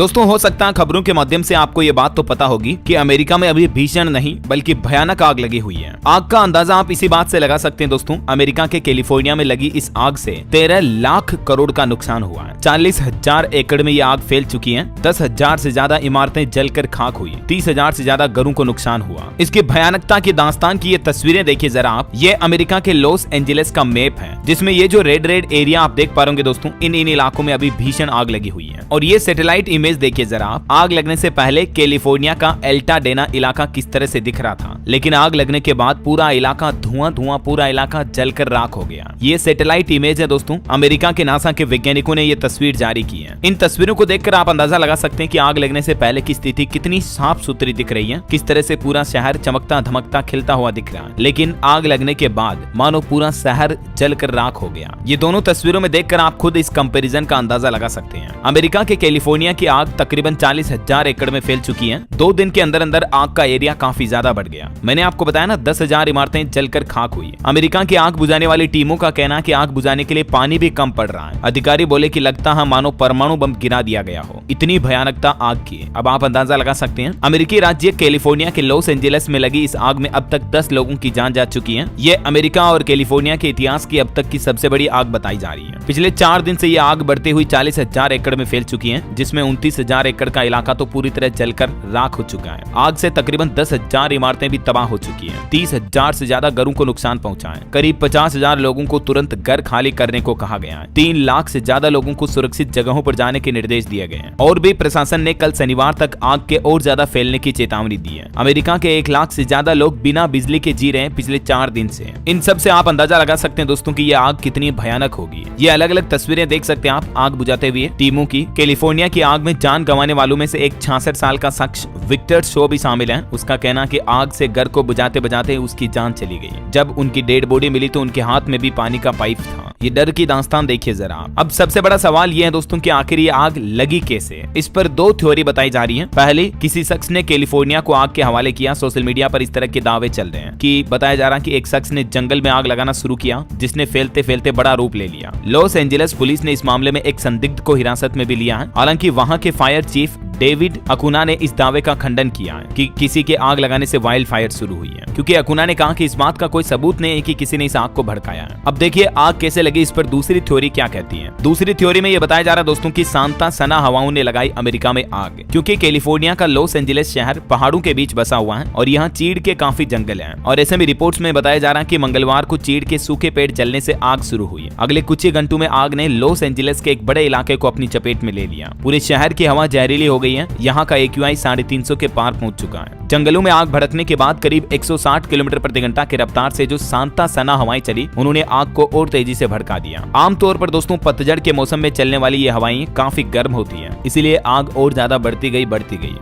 दोस्तों हो सकता है खबरों के माध्यम से आपको ये बात तो पता होगी कि अमेरिका में अभी भीषण नहीं बल्कि भयानक आग लगी हुई है। आग का अंदाजा आप इसी बात से लगा सकते हैं दोस्तों, अमेरिका के कैलिफोर्निया में लगी इस आग से 13 लाख करोड़ का नुकसान हुआ है। 40,000 एकड़ में ये आग फैल चुकी है। 10,000 से ज्यादा इमारतें जलकर खाक हुई। 30,000 से ज्यादा घरों को नुकसान हुआ। इसकी भयानकता की दास्तान की ये तस्वीरें देखिए जरा आप। ये अमेरिका के लॉस एंजेलिस का मैप है, जिसमें ये जो रेड एरिया आप देख पा रहे होंगे दोस्तों, इन इलाकों में अभी भीषण आग लगी हुई है। और ये सैटेलाइट इमेज देखिए जरा आप। आग लगने से पहले कैलिफोर्निया का एल्टाडेना इलाका किस तरह से दिख रहा था, लेकिन आग लगने के बाद पूरा इलाका धुआं पूरा इलाका जलकर राख हो गया। ये सैटेलाइट इमेज है दोस्तों। अमेरिका के नासा के वैज्ञानिकों ने ये तस्वीर जारी की है। इन तस्वीरों को देखकर आप अंदाजा लगा सकते हैं कि आग लगने से पहले की स्थिति कितनी साफ सुथरी दिख रही है, किस तरह से पूरा शहर चमकता धमकता खिलता हुआ दिख रहा है। लेकिन आग लगने के बाद मानो पूरा शहर जलकर राख हो गया। ये दोनों तस्वीरों में देखकर आप खुद इस कंपैरिजन का अंदाजा लगा सकते हैं। अमेरिका के कैलिफोर्निया की आग तकरीबन 40,000 एकड़ में फैल चुकी है। 2 दिन के अंदर अंदर आग का एरिया काफी ज्यादा बढ़ गया। मैंने आपको बताया ना, 10,000 इमारतें जलकर खाक हुई। अमेरिका की आग बुझाने वाली टीमों का कहना है कि आग बुझाने के लिए पानी भी कम पड़ रहा है। अधिकारी बोले कि लगता है मानो परमाणु बम गिरा दिया गया हो, इतनी भयानकता आग की। अब आप अंदाजा लगा सकते हैं। अमेरिकी राज्य कैलिफोर्निया के लॉस एंजेलिस में लगी इस आग में अब तक 10 लोगों की जान जा चुकी है। ये अमेरिका और कैलिफोर्निया के इतिहास की अब तक की सबसे बड़ी आग बताई जा रही है। पिछले 4 दिन से ये आग बढ़ते हुई 40,000 एकड़ में फैल चुकी है, जिसमें 29,000 एकड़ का इलाका तो पूरी तरह जलकर राख हो चुका है। आग से तकरीबन 10,000 इमारतें भी तबाह हो चुकी हैं। 30,000 से ज्यादा घरों को नुकसान पहुंचा है। करीब 50,000 लोगों को तुरंत घर खाली करने को कहा गया है। 3 लाख से ज्यादा लोगों को सुरक्षित जगहों पर जाने के निर्देश दिए गए हैं। और भी प्रशासन ने कल शनिवार तक आग के और ज्यादा फैलने की चेतावनी दी है। अमेरिका के 1 लाख से ज्यादा लोग बिना बिजली के जी रहे हैं पिछले 4 दिन से। इन सब से आप अंदाजा लगा सकते हैं दोस्तों कि यह आग कितनी भयानक होगी। ये अलग अलग तस्वीरें देख सकते हैं आप आग बुझाते हुए टीमों की। कैलिफोर्निया की आग में जान गंवाने वालों में से एक 66 साल का शख्स विक्टर शो भी शामिल है। उसका कहना कि आग से घर को बुझाते बुझाते उसकी जान चली गई। जब उनकी डेड बॉडी मिली तो उनके हाथ में भी पानी का पाइप था। ये डर की दास्तान देखिए जरा। अब सबसे बड़ा सवाल ये है दोस्तों कि आखिर ये आग लगी कैसे। इस पर 2 थ्योरी बताई जा रही है। पहली, किसी शख्स ने कैलिफोर्निया को आग के हवाले किया। सोशल मीडिया पर इस तरह के दावे चल रहे हैं कि बताया जा रहा है कि एक शख्स ने जंगल में आग लगाना शुरू किया, जिसने फैलते फैलते बड़ा रूप ले लिया। लॉस एंजेलिस पुलिस ने इस मामले में एक संदिग्ध को हिरासत में भी लिया है। हालांकि वहां के फायर चीफ डेविड अकुना ने इस दावे का खंडन किया है कि किसी के आग लगाने से वाइल्ड फायर शुरू हुई है, क्योंकि अकुना ने कहा कि इस बात का कोई सबूत नहीं है कि किसी ने इस आग को भड़काया है। अब देखिए आग कैसे लगी, इस पर दूसरी थ्योरी क्या कहती है। दूसरी थ्योरी में यह बताया जा रहा है दोस्तों कि सांता सना हवाओं ने लगाई अमेरिका में आग, क्योंकि कैलिफोर्निया का लॉस एंजेलिस शहर पहाड़ों के बीच बसा हुआ है और यहाँ चीड़ के काफी जंगल है। और ऐसे में रिपोर्ट्स में बताया जा रहा है कि मंगलवार को चीड़ के सूखे पेड़ जलने से आग शुरू हुई। अगले कुछ ही घंटों में आग ने लॉस एंजेलिस के एक बड़े इलाके को अपनी चपेट में ले लिया। पूरे शहर की हवा जहरीली हो गई है। यहाँ का AQI 350 के पार पहुंच चुका है। जंगलों में आग भड़कने के बाद करीब 160 किलोमीटर प्रति घंटा की रफ्तार से जो सांता सना हवाएं चली, उन्होंने आग को और तेजी से भड़का दिया। आमतौर पर दोस्तों पतझड़ के मौसम में चलने वाली ये हवाएं काफी गर्म होती हैं, इसीलिए आग और ज्यादा बढ़ती गई।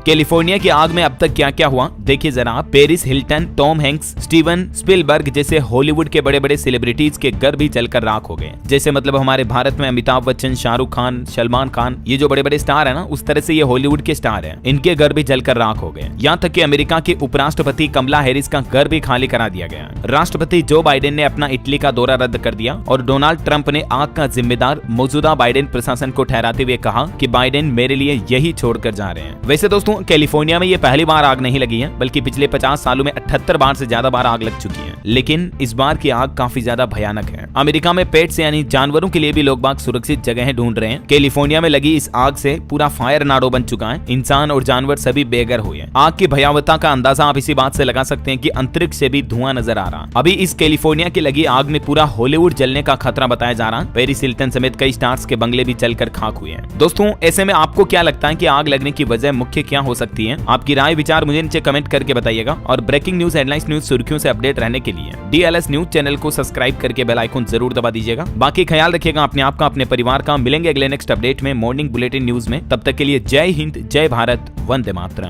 कैलिफोर्निया की आग में अब तक क्या क्या हुआ देखिए जरा। Paris Hilton, Tom Hanks, Steven Spielberg जैसे हॉलीवुड के बड़े बड़े सेलिब्रिटीज के घर भी जलकर राख हो गए। जैसे मतलब हमारे भारत में अमिताभ बच्चन, शाहरुख खान, सलमान खान, ये जो बड़े बड़े स्टार है ना, उस तरह से ये हॉलीवुड के स्टार है। इनके घर भी जलकर राख हो गए। यहाँ तक कि अमेरिका के उपराष्ट्रपति कमला हैरिस का घर भी खाली करा दिया गया। राष्ट्रपति जो बाइडेन ने अपना इटली का दौरा रद्द कर दिया और डोनाल्ड ट्रंप ने आग का जिम्मेदार मौजूदा बाइडेन प्रशासन को ठहराते हुए कहा कि बाइडेन मेरे लिए यही छोड़कर जा रहे हैं। वैसे दोस्तों कैलिफोर्निया में ये पहली बार आग नहीं लगी है, बल्कि पिछले 50 सालों में 78 बार से ज्यादा बार आग लग चुकी है। लेकिन इस बार की आग काफी ज्यादा भयानक है। अमेरिका में पेट्स यानी जानवरों के लिए भी लोग बाग सुरक्षित जगह ढूंढ रहे हैं। कैलिफोर्निया में लगी इस आग से पूरा फायर नाडो बन चुका है। इंसान और जानवर सभी बेघर हुए हैं। आग की भयावहता का अंदाजा आप इसी बात से लगा सकते हैं कि अंतरिक्ष से भी धुआं नजर आ रहा। अभी इस कैलिफोर्निया की लगी आग में पूरा हॉलीवुड जलने का खतरा बताया जा रहा। पेरिस हिल्टन समेत कई स्टार्स के बंगले भी जलकर खाक हुए हैं। दोस्तों ऐसे में आपको क्या लगता है कि आग लगने की वजह मुख्य क्या हो सकती है? आपकी राय विचार मुझे नीचे कमेंट करके बताइएगा। और ब्रेकिंग न्यूज, हेडलाइंस, न्यूज सुर्खियों से अपडेट रहने के लिए DLS न्यूज चैनल को सब्सक्राइब करके बेल आइकन जरूर दबा दीजिएगा। बाकी ख्याल रखिएगा अपने आप का, अपने परिवार का। मिलेंगे अगले नेक्स्ट अपडेट में मॉर्निंग बुलेटिन न्यूज में। तब तक के लिए जय हिंद, जय भारत, वंदे मातरम।